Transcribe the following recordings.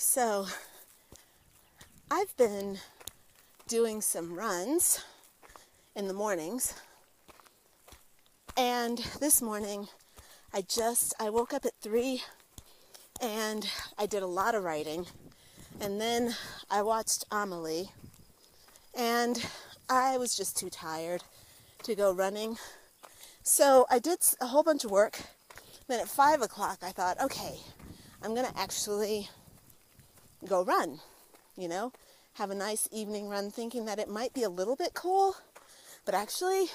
So I've been doing some runs in the mornings, and this morning I woke up at 3 and I did a lot of writing, and then I watched Amelie, and I was just too tired to go running. So I did a whole bunch of work. Then at 5 o'clock I thought, okay, I'm going to actually go run, have a nice evening run, thinking that it might be a little bit cool, but actually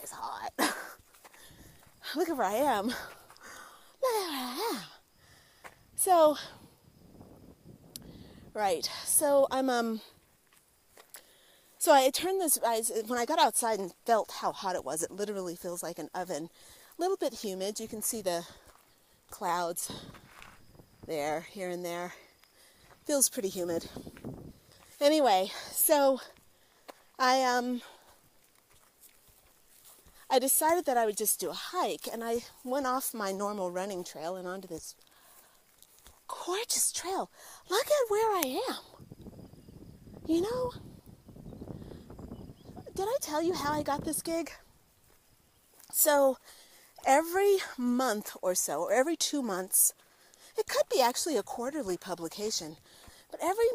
it's hot. Look at where I am. Look at where I am. So, right. So so I turned this, when I got outside and felt how hot it was, it literally feels like an oven. A little bit humid. You can see the clouds there, here and there. Feels pretty humid. Anyway, so I decided that I would just do a hike, and I went off my normal running trail and onto this gorgeous trail. Look at where I am. Did I tell you how I got this gig? So every month or so, or every 2 months, it could be actually a quarterly publication, but every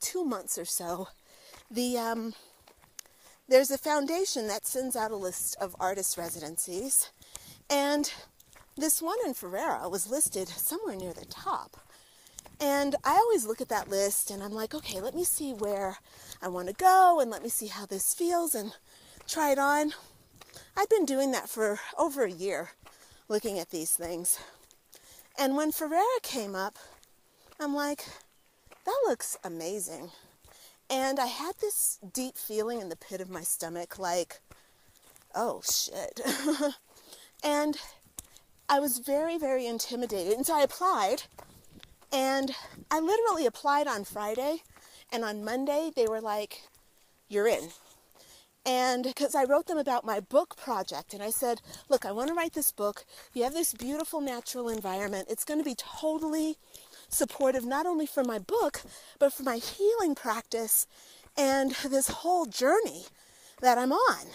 2 months or so, there's a foundation that sends out a list of artist residencies, and this one in Farrera was listed somewhere near the top. And I always look at that list and I'm like, okay, let me see where I want to go and let me see how this feels and try it on. I've been doing that for over a year, looking at these things. And when Farrera came up, I'm like, that looks amazing. And I had this deep feeling in the pit of my stomach, like, oh shit. And I was very, very intimidated. And so I applied, and I literally applied on Friday, and on Monday they were like, you're in. And because I wrote them about my book project, and I said, look, I want to write this book. You have this beautiful natural environment. It's going to be totally supportive, not only for my book, but for my healing practice and this whole journey that I'm on.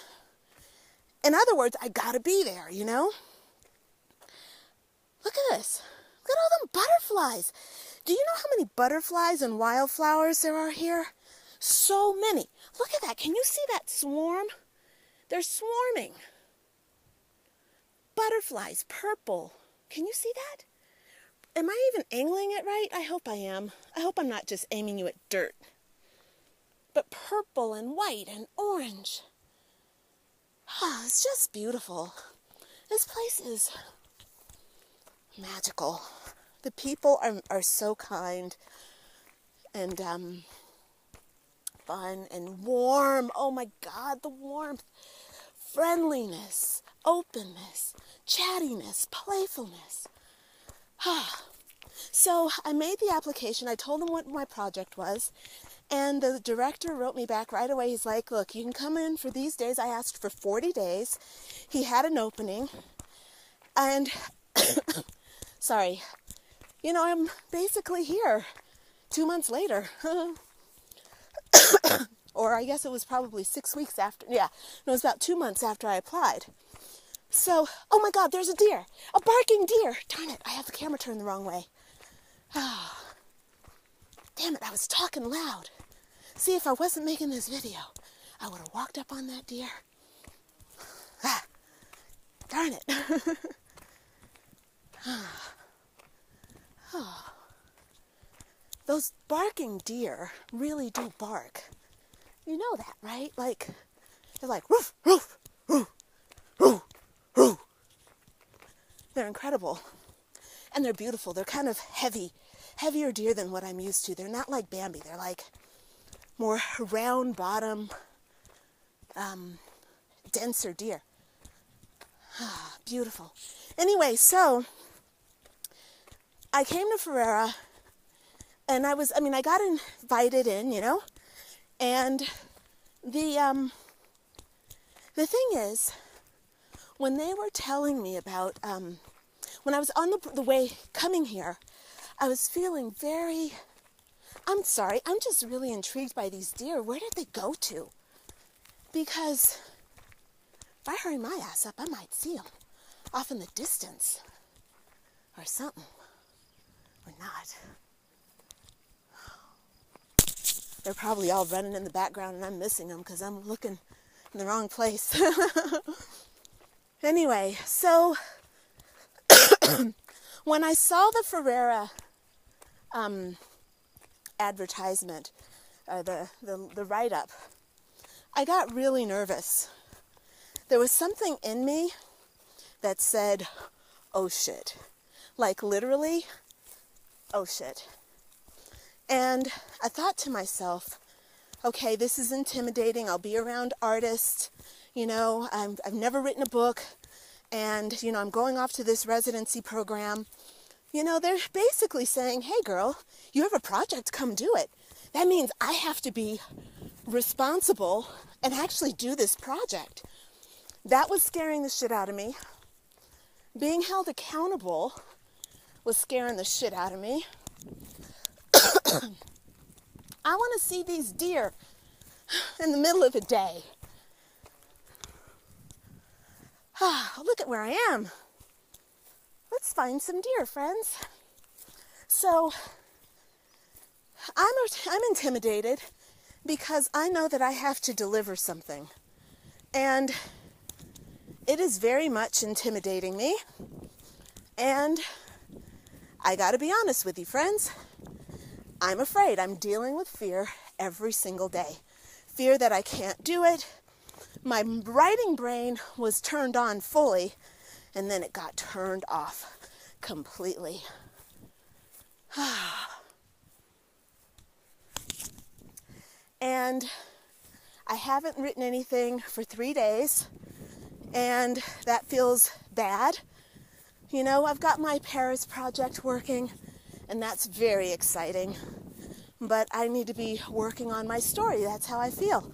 In other words, I got to be there, Look at this. Look at all them butterflies. Do you know how many butterflies and wildflowers there are here? So many. Look at that. Can you see that swarm? They're swarming. Butterflies, purple. Can you see that? Am I even angling it right? I hope I am. I hope I'm not just aiming you at dirt. But purple and white and orange. It's just beautiful. This place is magical. The people are so kind and fun and warm. Oh my God, the warmth, friendliness, openness, chattiness, playfulness. So I made the application. I told him what my project was, and the director wrote me back right away. He's like, look, you can come in for these days. I asked for 40 days. He had an opening, and sorry, I'm basically here 2 months later. Or I guess it was probably 6 weeks after. Yeah, it was about 2 months after I applied. So, oh my God, there's a deer. A barking deer. Darn it, I have the camera turned the wrong way. Damn it, I was talking loud. See, if I wasn't making this video, I would have walked up on that deer. Darn it. Those barking deer really do bark. You know that, right? Like, they're like, roof, roof, roof, roof, roof. They're incredible. And they're beautiful. They're kind of heavier deer than what I'm used to. They're not like Bambi. They're like more round bottom, denser deer. Beautiful. Anyway, so I came to Farrera, and I got invited in, and the thing is, when they were telling me about, when I was on the way coming here, I was feeling I'm just really intrigued by these deer. Where did they go to? Because if I hurry my ass up, I might see them off in the distance or something, or not. They're probably all running in the background and I'm missing them because I'm looking in the wrong place. Anyway, so when I saw the Farrera advertisement, the write-up, I got really nervous. There was something in me that said, oh shit. Like literally, oh shit. And I thought to myself, okay, this is intimidating. I'll be around artists. You know, I've never written a book. And, you know, I'm going off to this residency program. You know, they're basically saying, hey, girl, you have a project, come do it. That means I have to be responsible and actually do this project. That was scaring the shit out of me. Being held accountable was scaring the shit out of me. I want to see these deer in the middle of the day. Look at where I am. Let's find some deer, friends. So I'm intimidated because I know that I have to deliver something. And it is very much intimidating me. And I got to be honest with you, friends. I'm afraid. I'm dealing with fear every single day. Fear that I can't do it. My writing brain was turned on fully, and then it got turned off completely. And I haven't written anything for 3 days, and that feels bad. You know, I've got my Paris project working, and that's very exciting. But I need to be working on my story. That's how I feel.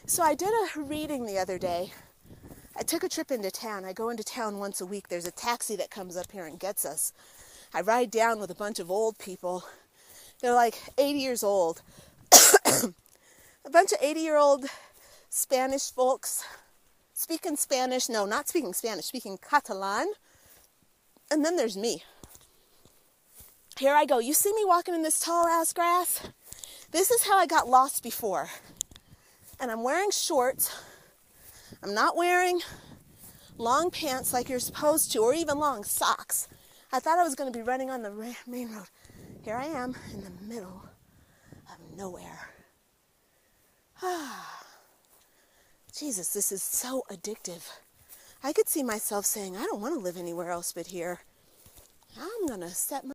So I did a reading the other day. I took a trip into town. I go into town once a week. There's a taxi that comes up here and gets us. I ride down with a bunch of old people. They're like 80 years old. A bunch of 80-year-old Spanish folks speaking Spanish. No, not speaking Spanish, speaking Catalan. And then there's me. Here I go. You see me walking in this tall-ass grass? This is how I got lost before. And I'm wearing shorts. I'm not wearing long pants like you're supposed to, or even long socks. I thought I was going to be running on the main road. Here I am in the middle of nowhere. Jesus, this is so addictive. I could see myself saying, I don't want to live anywhere else but here. I'm going to set my